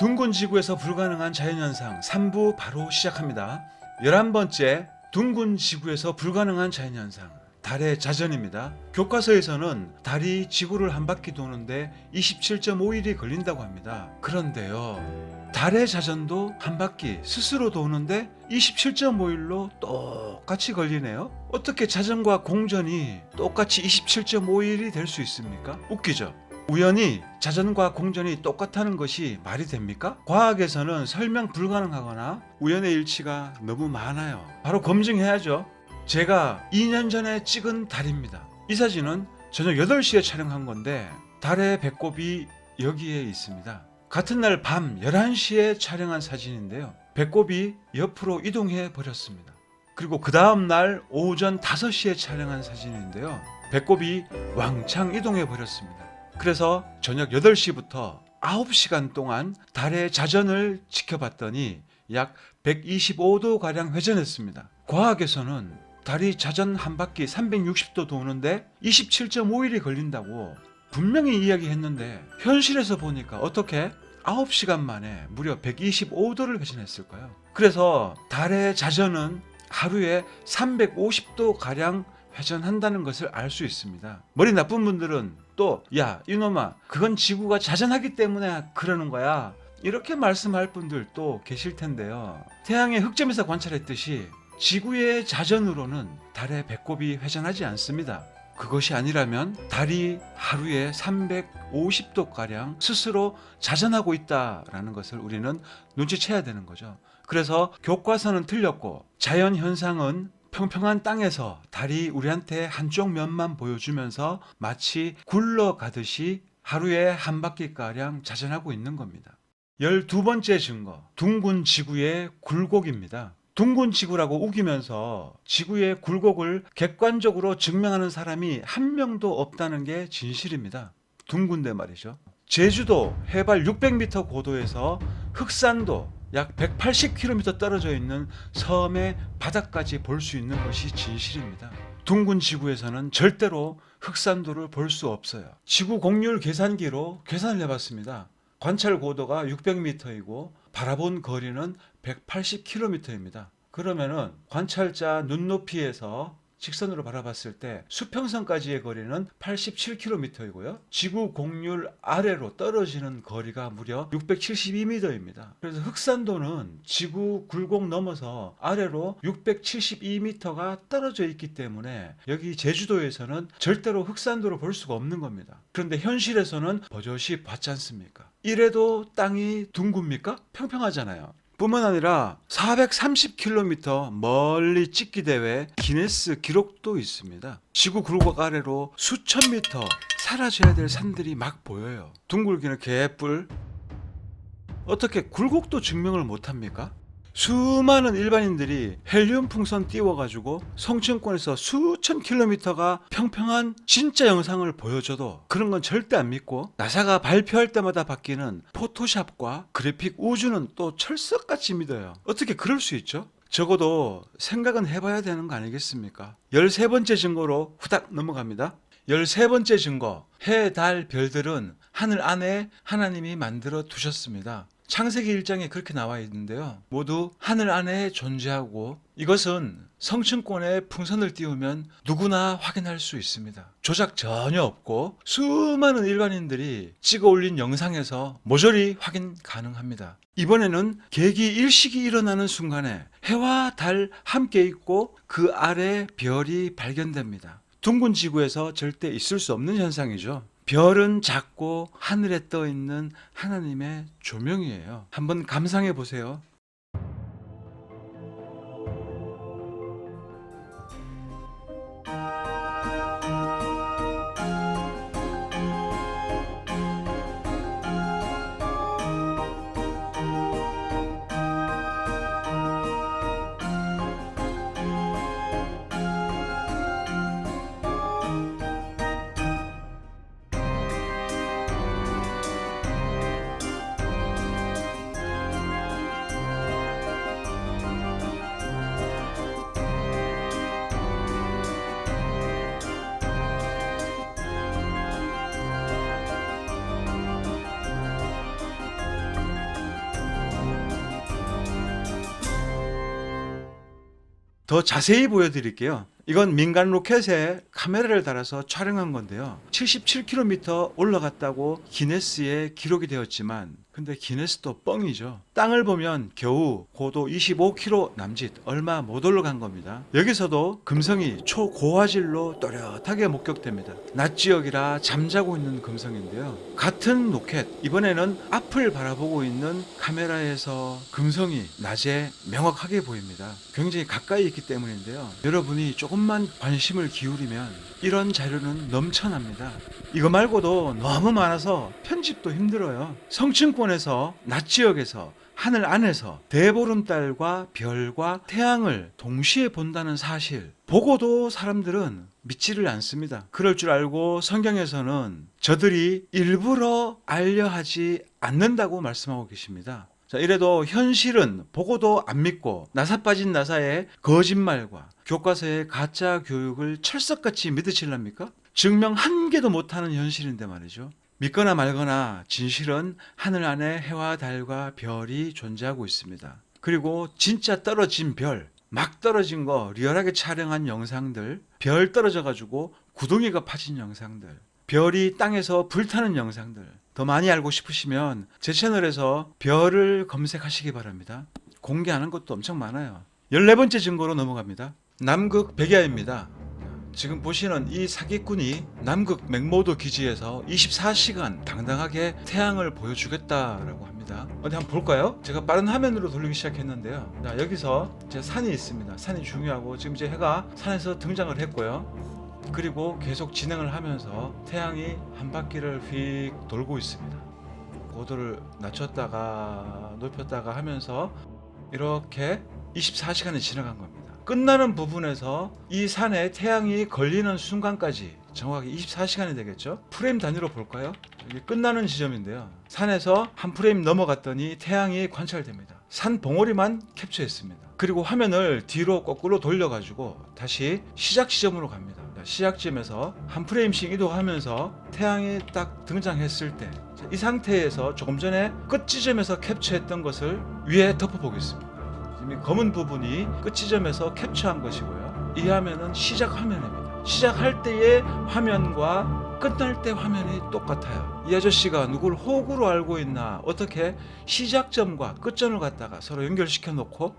둥근 지구에서 불가능한 자연현상 3부 바로 시작합니다. 11번째, 둥근 지구에서 불가능한 자연현상, 달의 자전입니다. 교과서에서는 달이 지구를 한 바퀴 도는데 27.5일이 걸린다고 합니다. 그런데요, 달의 자전도 한 바퀴 스스로 도는데 27.5일로 똑같이 걸리네요. 어떻게 자전과 공전이 똑같이 27.5일이 될 수 있습니까? 웃기죠? 우연히 자전과 공전이 똑같다는 것이 말이 됩니까? 과학에서는 설명 불가능하거나 우연의 일치가 너무 많아요. 바로 검증해야죠. 제가 2년 전에 찍은 달입니다. 이 사진은 저녁 8시에 촬영한 건데 달의 배꼽이 여기에 있습니다. 같은 날 밤 11시에 촬영한 사진인데요. 배꼽이 옆으로 이동해 버렸습니다. 그리고 그 다음 날 오전 5시에 촬영한 사진인데요. 배꼽이 왕창 이동해 버렸습니다. 그래서 저녁 8시부터 9시간 동안 달의 자전을 지켜봤더니 약 125도가량 회전했습니다. 과학에서는 달이 자전 한 바퀴 360도 도는데 27.5일이 걸린다고 분명히 이야기했는데 현실에서 보니까 어떻게 9시간 만에 무려 125도를 회전했을까요? 그래서 달의 자전은 하루에 350도가량 회전한다는 것을 알 수 있습니다. 머리 나쁜 분들은 또 야 이놈아 그건 지구가 자전하기 때문에 그러는 거야 이렇게 말씀할 분들도 계실 텐데요. 태양의 흑점에서 관찰했듯이 지구의 자전으로는 달의 배꼽이 회전하지 않습니다. 그것이 아니라면 달이 하루에 350도가량 스스로 자전하고 있다라는 것을 우리는 눈치채야 되는 거죠. 그래서 교과서는 틀렸고 자연현상은 평평한 땅에서 달이 우리한테 한쪽 면만 보여주면서 마치 굴러가듯이 하루에 한 바퀴가량 자전하고 있는 겁니다. 12번째 증거, 둥근 지구의 굴곡입니다. 둥근 지구라고 우기면서 지구의 굴곡을 객관적으로 증명하는 사람이 한 명도 없다는 게 진실입니다. 둥근데 말이죠. 제주도 해발 600m 고도에서 흑산도 약 180km 떨어져 있는 섬의 바닥까지 볼 수 있는 것이 진실입니다. 둥근 지구에서는 절대로 흑산도를 볼 수 없어요. 지구 공률 계산기로 계산을 해봤습니다. 관찰 고도가 600m이고 바라본 거리는 180km입니다. 그러면은 관찰자 눈높이에서 직선으로 바라봤을 때 수평선까지의 거리는 87km이고요. 지구 공률 아래로 떨어지는 거리가 무려 672m입니다. 그래서 흑산도는 지구 굴곡 넘어서 아래로 672m가 떨어져 있기 때문에 여기 제주도에서는 절대로 흑산도를 볼 수가 없는 겁니다. 그런데 현실에서는 버젓이 봤지 않습니까? 이래도 땅이 둥굽니까? 평평하잖아요. 뿐만 아니라 430km 멀리 찍기 대회 기네스 기록도 있습니다. 지구 굴곡 아래로 수천 미터 사라져야 될 산들이 막 보여요. 둥글기는 개뿔. 어떻게 굴곡도 증명을 못합니까? 수많은 일반인들이 헬륨 풍선 띄워가지고 성층권에서 수천 킬로미터가 평평한 진짜 영상을 보여줘도 그런 건 절대 안 믿고 나사가 발표할 때마다 바뀌는 포토샵과 그래픽 우주는 또 철석같이 믿어요. 어떻게 그럴 수 있죠? 적어도 생각은 해봐야 되는 거 아니겠습니까? 13번째 증거로 후딱 넘어갑니다. 13번째 증거, 해, 달, 별들은 하늘 안에 하나님이 만들어 두셨습니다. 창세기 1장에 그렇게 나와 있는데요. 모두 하늘 안에 존재하고 이것은 성층권에 풍선을 띄우면 누구나 확인할 수 있습니다. 조작 전혀 없고 수많은 일반인들이 찍어 올린 영상에서 모조리 확인 가능합니다. 이번에는 계기 일식이 일어나는 순간에 해와 달 함께 있고 그 아래 별이 발견됩니다. 둥근 지구에서 절대 있을 수 없는 현상이죠. 별은 작고 하늘에 떠 있는 하나님의 조명이에요. 한번 감상해 보세요. 더 자세히 보여드릴게요. 이건 민간 로켓에 카메라를 달아서 촬영한 건데요. 77km 올라갔다고 기네스에 기록이 되었지만 근데 기네스도 뻥이죠. 땅을 보면 겨우 고도 25km 남짓, 얼마 못 올라간 겁니다. 여기서도 금성이 초고화질로 또렷하게 목격됩니다. 낮 지역이라 잠자고 있는 금성인데요. 같은 로켓, 이번에는 앞을 바라보고 있는 카메라에서 금성이 낮에 명확하게 보입니다. 굉장히 가까이 있기 때문인데요. 여러분이 조금만 관심을 기울이면 이런 자료는 넘쳐납니다. 이거 말고도 너무 많아서 편집도 힘들어요. 성층권에서 낮 지역에서 하늘 안에서 대보름달과 별과 태양을 동시에 본다는 사실 보고도 사람들은 믿지를 않습니다. 그럴 줄 알고 성경에서는 저들이 일부러 알려 하지 않는다고 말씀하고 계십니다. 자, 이래도 현실은 보고도 안 믿고 나사 빠진 나사의 거짓말과 교과서의 가짜 교육을 철석같이 믿으실랍니까? 증명 한 개도 못하는 현실인데 말이죠. 믿거나 말거나 진실은 하늘 안에 해와 달과 별이 존재하고 있습니다. 그리고 진짜 떨어진 별, 막 떨어진 거 리얼하게 촬영한 영상들, 별 떨어져 가지고 구덩이가 파진 영상들, 별이 땅에서 불타는 영상들, 더 많이 알고 싶으시면 제 채널에서 별을 검색하시기 바랍니다. 공개하는 것도 엄청 많아요. 14번째 증거로 넘어갑니다. 남극 백야입니다. 지금 보시는 이 사기꾼이 남극 맥모도 기지에서 24시간 당당하게 태양을 보여주겠다라고 합니다. 어디 한번 볼까요? 제가 빠른 화면으로 돌리기 시작했는데요. 자, 여기서 제 산이 있습니다. 산이 중요하고 지금 이제 해가 산에서 등장을 했고요. 그리고 계속 진행을 하면서 태양이 한 바퀴를 휙 돌고 있습니다. 고도를 낮췄다가 높였다가 하면서 이렇게 24시간이 지나간 겁니다. 끝나는 부분에서 이 산에 태양이 걸리는 순간까지 정확히 24시간이 되겠죠. 프레임 단위로 볼까요? 여기 끝나는 지점인데요. 산에서 한 프레임 넘어갔더니 태양이 관찰됩니다. 산 봉우리만 캡처했습니다. 그리고 화면을 뒤로 거꾸로 돌려가지고 다시 시작 지점으로 갑니다. 시작 지점에서 한 프레임씩 이동하면서 태양이 딱 등장했을 때 이 상태에서 조금 전에 끝 지점에서 캡처했던 것을 위에 덮어보겠습니다. 이 검은 부분이 끝 지점에서 캡처한 것이고요. 이 화면은 시작 화면입니다. 시작할 때의 화면과 끝날 때 화면이 똑같아요. 이 아저씨가 누굴 호구로 알고 있나, 어떻게 시작점과 끝점을 갖다가 서로 연결시켜 놓고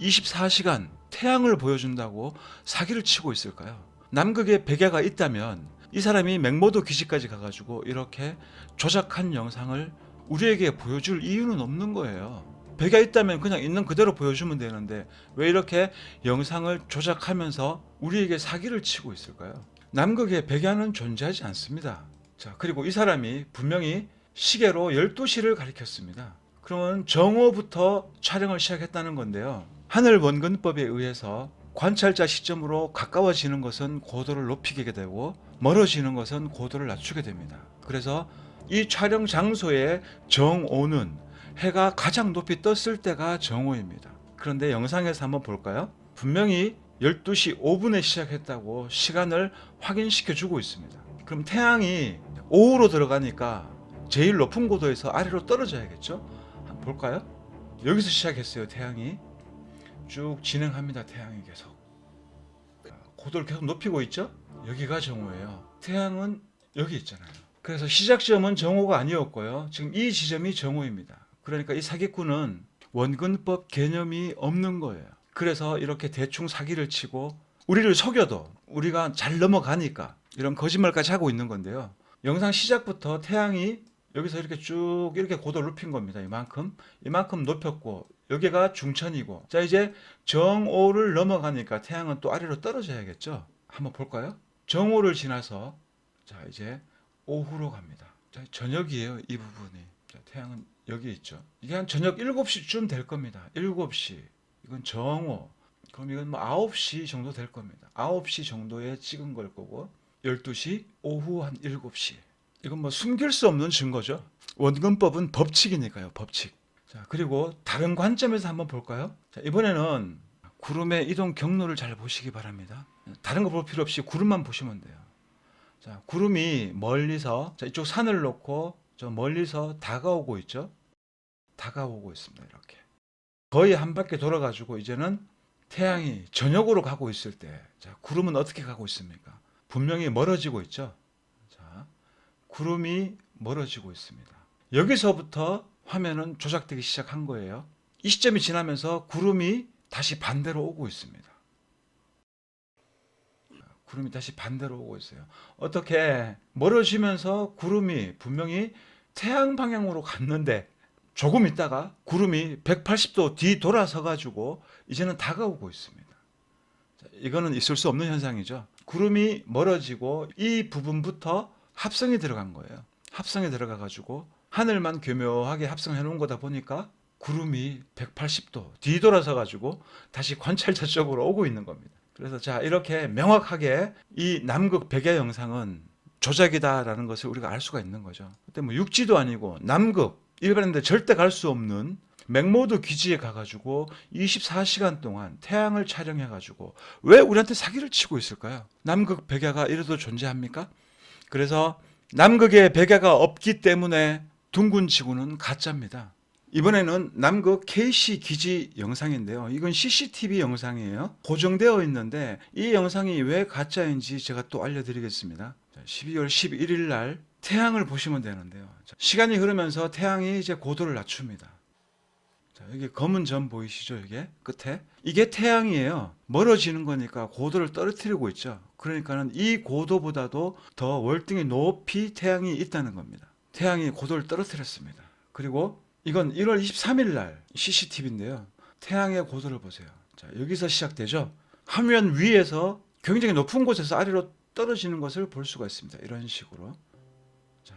24시간 태양을 보여준다고 사기를 치고 있을까요? 남극에 백야가 있다면 이 사람이 맥모도 기지까지 가가지고 이렇게 조작한 영상을 우리에게 보여줄 이유는 없는 거예요. 백야 있다면 그냥 있는 그대로 보여주면 되는데 왜 이렇게 영상을 조작하면서 우리에게 사기를 치고 있을까요? 남극에 백야는 존재하지 않습니다. 자, 그리고 이 사람이 분명히 시계로 12시를 가리켰습니다. 그러면 정오부터 촬영을 시작했다는 건데요. 하늘 원근법에 의해서 관찰자 시점으로 가까워지는 것은 고도를 높이게 되고 멀어지는 것은 고도를 낮추게 됩니다. 그래서 이 촬영 장소의 정오는 해가 가장 높이 떴을 때가 정오입니다. 그런데 영상에서 한번 볼까요? 분명히 12시 5분에 시작했다고 시간을 확인시켜 주고 있습니다. 그럼 태양이 오후로 들어가니까 제일 높은 고도에서 아래로 떨어져야겠죠? 한번 볼까요? 여기서 시작했어요. 태양이 쭉 진행합니다. 태양이 계속 고도를 계속 높이고 있죠? 여기가 정오예요. 태양은 여기 있잖아요. 그래서 시작 지점은 정오가 아니었고요. 지금 이 지점이 정오입니다. 그러니까 이 사기꾼은 원근법 개념이 없는 거예요. 그래서 이렇게 대충 사기를 치고 우리를 속여도 우리가 잘 넘어가니까 이런 거짓말까지 하고 있는 건데요. 영상 시작부터 태양이 여기서 이렇게 쭉 이렇게 고도를 높인 겁니다. 이만큼 높였고 여기가 중천이고, 자 이제 정오를 넘어가니까 태양은 또 아래로 떨어져야겠죠. 한번 볼까요? 정오를 지나서 자 이제 오후로 갑니다. 자, 저녁이에요. 이 부분이. 자, 태양은 여기 있죠. 이게 한 저녁 7시쯤 될 겁니다. 7시. 이건 정오. 그럼 이건 뭐 9시 정도 될 겁니다. 9시 정도에 찍은 걸 거고 12시, 오후 한 7시. 이건 뭐 숨길 수 없는 증거죠. 원근법은 법칙이니까요. 법칙. 자, 그리고 다른 관점에서 한번 볼까요? 자, 이번에는 구름의 이동 경로를 잘 보시기 바랍니다. 다른 거 볼 필요 없이 구름만 보시면 돼요. 자, 구름이 멀리서 자, 이쪽 산을 놓고 저 멀리서 다가오고 있죠. 다가오고 있습니다. 이렇게 거의 한 바퀴 돌아가지고 이제는 태양이 저녁으로 가고 있을 때, 자, 구름은 어떻게 가고 있습니까? 분명히 멀어지고 있죠. 자, 구름이 멀어지고 있습니다. 여기서부터 화면은 조작되기 시작한 거예요. 이 시점이 지나면서 구름이 다시 반대로 오고 있습니다. 구름이 다시 반대로 오고 있어요. 어떻게 멀어지면서 구름이 분명히 태양 방향으로 갔는데 조금 있다가 구름이 180도 뒤돌아서 가지고 이제는 다가오고 있습니다. 자, 이거는 있을 수 없는 현상이죠. 구름이 멀어지고 이 부분부터 합성이 들어간 거예요. 합성이 들어가 가지고 하늘만 교묘하게 합성해 놓은 거다 보니까 구름이 180도 뒤돌아서 가지고 다시 관찰자 쪽으로 오고 있는 겁니다. 그래서 자, 이렇게 명확하게 이 남극 백야 영상은 조작이다라는 것을 우리가 알 수가 있는 거죠. 그때 뭐 육지도 아니고 남극, 일반인들 절대 갈 수 없는 맥모드 기지에 가가지고 24시간 동안 태양을 촬영해가지고 왜 우리한테 사기를 치고 있을까요? 남극 백야가 이래도 존재합니까? 그래서 남극에 백야가 없기 때문에 둥근 지구는 가짜입니다. 이번에는 남극 KC 기지 영상인데요. 이건 CCTV 영상이에요. 고정되어 있는데 이 영상이 왜 가짜인지 제가 또 알려드리겠습니다. 12월 11일 날 태양을 보시면 되는데요. 시간이 흐르면서 태양이 이제 고도를 낮춥니다. 자, 여기 검은 점 보이시죠? 이게 끝에 이게 태양이에요. 멀어지는 거니까 고도를 떨어뜨리고 있죠. 그러니까는 이 고도보다도 더 월등히 높이 태양이 있다는 겁니다. 태양이 고도를 떨어뜨렸습니다. 그리고 이건 1월 23일 날 CCTV인데요. 태양의 고도를 보세요. 자, 여기서 시작되죠. 화면 위에서 굉장히 높은 곳에서 아래로 떨어지는 것을 볼 수가 있습니다. 이런 식으로. 자,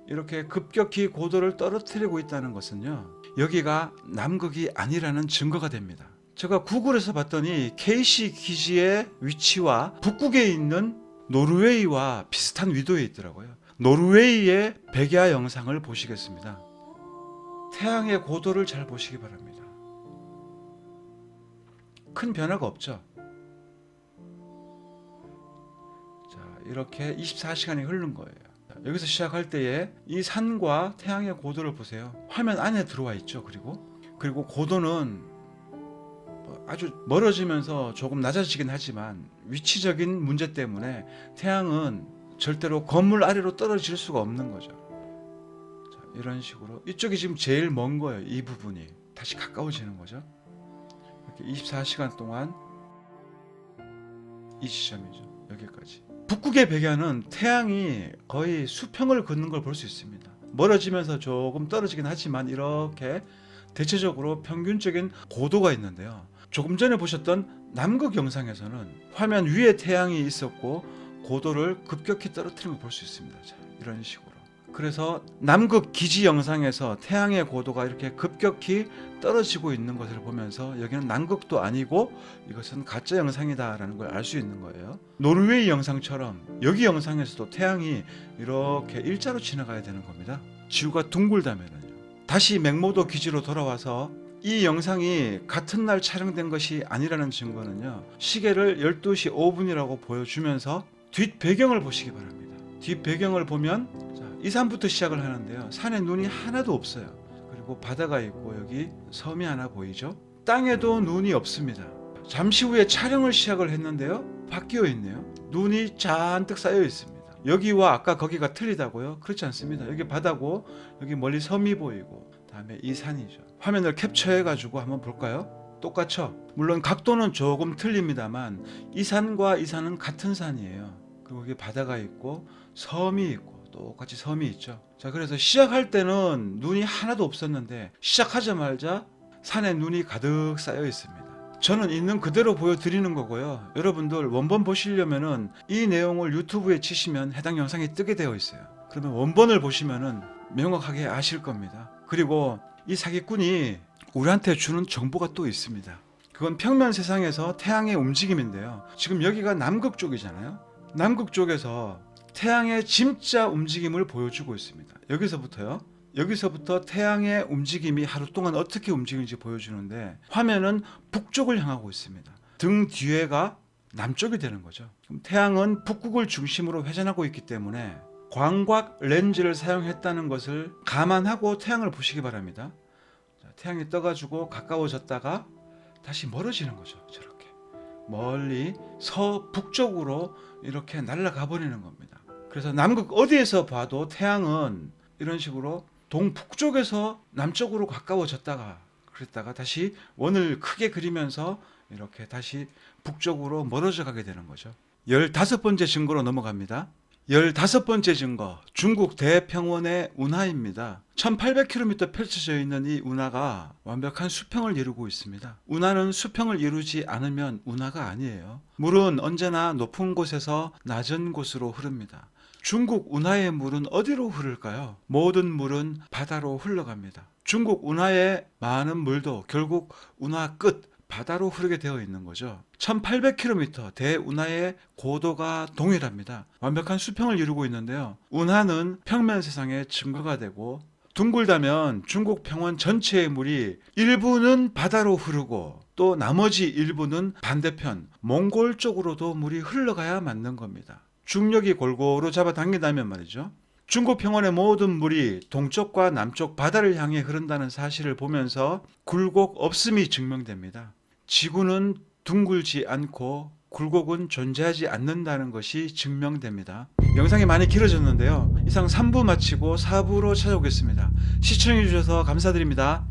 이렇게 급격히 고도를 떨어뜨리고 있다는 것은요. 여기가 남극이 아니라는 증거가 됩니다. 제가 구글에서 봤더니 KC 기지의 위치와 북극에 있는 노르웨이와 비슷한 위도에 있더라고요. 노르웨이의 백야 영상을 보시겠습니다. 태양의 고도를 잘 보시기 바랍니다. 큰 변화가 없죠. 자, 이렇게 24시간이 흐른 거예요. 여기서 시작할 때에 이 산과 태양의 고도를 보세요. 화면 안에 들어와 있죠. 그리고 고도는 아주 멀어지면서 조금 낮아지긴 하지만 위치적인 문제 때문에 태양은 절대로 건물 아래로 떨어질 수가 없는 거죠. 자, 이런 식으로 이쪽이 지금 제일 먼 거예요. 이 부분이 다시 가까워지는 거죠. 이렇게 24시간 동안 이 지점이죠. 여기까지. 북극의 백야는 태양이 거의 수평을 긋는 걸 볼 수 있습니다. 멀어지면서 조금 떨어지긴 하지만 이렇게 대체적으로 평균적인 고도가 있는데요. 조금 전에 보셨던 남극 영상에서는 화면 위에 태양이 있었고 고도를 급격히 떨어뜨리는 걸 볼 수 있습니다. 자, 이런 식으로. 그래서 남극 기지 영상에서 태양의 고도가 이렇게 급격히 떨어지고 있는 것을 보면서 여기는 남극도 아니고 이것은 가짜 영상이다라는 걸 알 수 있는 거예요. 노르웨이 영상처럼 여기 영상에서도 태양이 이렇게 일자로 지나가야 되는 겁니다. 지구가 둥글다면은요. 다시 맥모도 기지로 돌아와서 이 영상이 같은 날 촬영된 것이 아니라는 증거는요. 시계를 12시 5분이라고 보여주면서 뒷 배경을 보시기 바랍니다. 뒷 배경을 보면 이 산부터 시작을 하는데요. 산에 눈이 하나도 없어요. 그리고 바다가 있고 여기 섬이 하나 보이죠? 땅에도 눈이 없습니다. 잠시 후에 촬영을 시작을 했는데요. 바뀌어 있네요. 눈이 잔뜩 쌓여 있습니다. 여기와 아까 거기가 틀리다고요? 그렇지 않습니다. 여기 바다고 여기 멀리 섬이 보이고 다음에 이 산이죠. 화면을 캡처해 가지고 한번 볼까요? 똑같죠? 물론 각도는 조금 틀립니다만 이 산과 이 산은 같은 산이에요. 그리고 여기 바다가 있고 섬이 있고 똑같이 섬이 있죠. 자, 그래서 시작할 때는 눈이 하나도 없었는데 시작하자마자 산에 눈이 가득 쌓여 있습니다. 저는 있는 그대로 보여드리는 거고요. 여러분들 원본 보시려면은 이 내용을 유튜브에 치시면 해당 영상이 뜨게 되어 있어요. 그러면 원본을 보시면은 명확하게 아실 겁니다. 그리고 이 사기꾼이 우리한테 주는 정보가 또 있습니다. 그건 평면 세상에서 태양의 움직임인데요. 지금 여기가 남극 쪽이잖아요. 남극 쪽에서 태양의 진짜 움직임을 보여주고 있습니다. 여기서부터 태양의 움직임이 하루 동안 어떻게 움직이는지 보여주는데 화면은 북쪽을 향하고 있습니다. 등 뒤에가 남쪽이 되는 거죠. 그럼 태양은 북극을 중심으로 회전하고 있기 때문에 광각 렌즈를 사용했다는 것을 감안하고 태양을 보시기 바랍니다. 자, 태양이 떠가지고 가까워졌다가 다시 멀어지는 거죠. 저렇게 멀리 서북쪽으로 이렇게 날아가 버리는 겁니다. 그래서 남극 어디에서 봐도 태양은 이런 식으로 동북쪽에서 남쪽으로 가까워졌다가 그랬다가 다시 원을 크게 그리면서 이렇게 다시 북쪽으로 멀어져 가게 되는 거죠. 15번째 증거로 넘어갑니다. 15번째 증거, 중국 대평원의 운하입니다. 1800km 펼쳐져 있는 이 운하가 완벽한 수평을 이루고 있습니다. 운하는 수평을 이루지 않으면 운하가 아니에요. 물은 언제나 높은 곳에서 낮은 곳으로 흐릅니다. 중국 운하의 물은 어디로 흐를까요? 모든 물은 바다로 흘러갑니다. 중국 운하의 많은 물도 결국 운하 끝, 바다로 흐르게 되어 있는 거죠. 1800km 대운하의 고도가 동일합니다. 완벽한 수평을 이루고 있는데요. 운하는 평면 세상의 증거가 되고 둥글다면 중국 평원 전체의 물이 일부는 바다로 흐르고 또 나머지 일부는 반대편 몽골 쪽으로도 물이 흘러가야 맞는 겁니다. 중력이 골고루 잡아당긴다면 말이죠. 중국 평원의 모든 물이 동쪽과 남쪽 바다를 향해 흐른다는 사실을 보면서 굴곡 없음이 증명됩니다. 지구는 둥글지 않고 굴곡은 존재하지 않는다는 것이 증명됩니다. 영상이 많이 길어졌는데요. 이상 3부 마치고 4부로 찾아오겠습니다. 시청해 주셔서 감사드립니다.